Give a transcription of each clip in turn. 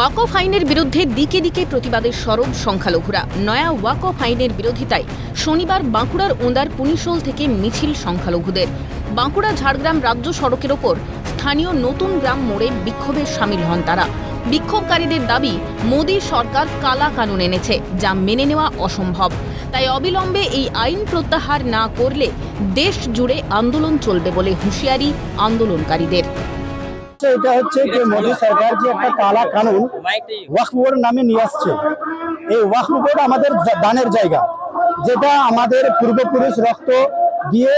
ওয়াকফ আইনের বিরুদ্ধে দিকে দিকে প্রতিবাদের সরব সংখ্যালঘুরা। নয়া ওয়াকফ আইনের বিরোধিতায় শনিবার বাঁকুড়ার ওঁদার পুনিশোল থেকে মিছিল সংখ্যালঘুদের। বাঁকুড়া ঝাড়গ্রাম রাজ্য সড়কের ওপর স্থানীয় নতুন গ্রাম মোড়ে বিক্ষোভে সামিল হন তারা। বিক্ষোভকারীদের দাবি, মোদী সরকার কালা কানুন এনেছে, যা মেনে নেওয়া অসম্ভব। তাই অবিলম্বে এই আইন প্রত্যাহার না করলে দেশ জুড়ে আন্দোলন চলবে বলে হুঁশিয়ারি আন্দোলনকারীদের। এটা হচ্ছে যে মোদী সরকার যে একটা কালা কানুন ওয়াকফ বোর্ড নামে নিয়ে আসছে। এই ওয়াকফ বোর্ড আমাদের দানের জায়গা, যেটা আমাদের পূর্বপুরুষ রক্ত দিয়ে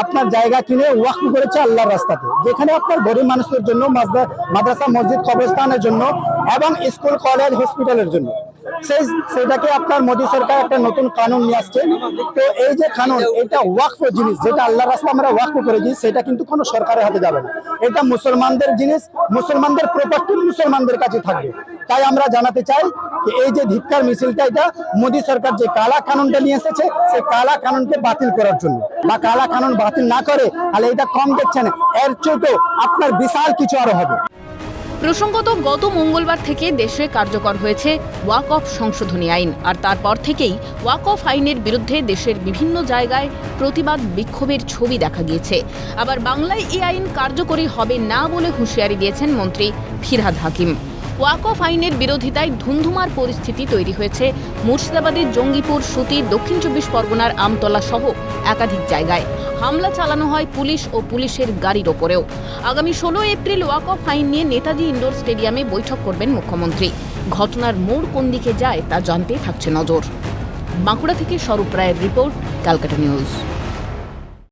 আপনার জায়গা কিনে ওয়াকফ করেছে আল্লাহর রাস্তাতে, যেখানে আপনার গরিব মানুষের জন্য, মাদ্রাসা মসজিদ কবরস্থানের জন্য এবং স্কুল কলেজ হসপিটালের জন্য। সেটাকে আপনার মোদী সরকার একটা নতুন কানুন নিয়ে আসছে। তো এই যে কানুন, এটা ওয়াকফ জিনিস, যেটা আল্লাহর রাস্তা আমরা ওয়াকফ করেছি, সেটা কিন্তু কোনো সরকারের হাতে যাবে না। এটা মুসলমানদের জিনিস, মুসলমানদের প্রপার্টি মুসলমানদের কাছে থাকবে। তাই আমরা জানাতে চাই যে এই যে ধিক্কার মিছিলটা, এটা মোদী সরকার যে কালা কানুনটা নিয়ে এসেছে, সেই কালা কানুনকে বাতিল করার জন্য। বা কালা কানুন বাতিল না করে তাহলে এটা কম দেখছেন, এর চেয়ে আপনার বিশাল কিছু আরো হবে। প্রসঙ্গত, গত মঙ্গলবার থেকে দেশে কার্যকর হয়েছে ওয়াকফ সংশোধনী আইন। আর তারপর থেকেই ওয়াকফ আইনের বিরুদ্ধে দেশের বিভিন্ন জায়গায় প্রতিবাদ বিক্ষোভের ছবি দেখা গিয়েছে। আবার বাংলায় এই আইন কার্যকরী হবে না বলে হুঁশিয়ারি দিয়েছেন মন্ত্রী ফিরহাদ হাকিম। ওয়াকফ আইনের বিরোধিতায় ধুন্ধুমার পরিস্থিতি তৈরি হয়েছে মুর্শিদাবাদের জঙ্গিপুর, সুতি, দক্ষিণ 24 পরগনার আমতলা সহ একাধিক জায়গায়। হামলা চালানো হয় পুলিশ ও পুলিশের গাড়ির ওপরেও। আগামী 16 এপ্রিল ওয়াকফ আইন নিয়ে নেতাজি ইন্ডোর স্টেডিয়ামে বৈঠক করবেন মুখ্যমন্ত্রী। ঘটনার মোড় কোন দিকে যায় তা জানতে থাকছে নজর। বাঁকুড়া থেকে স্বরূপ রায়ের রিপোর্ট, ক্যালকাটা নিউজ।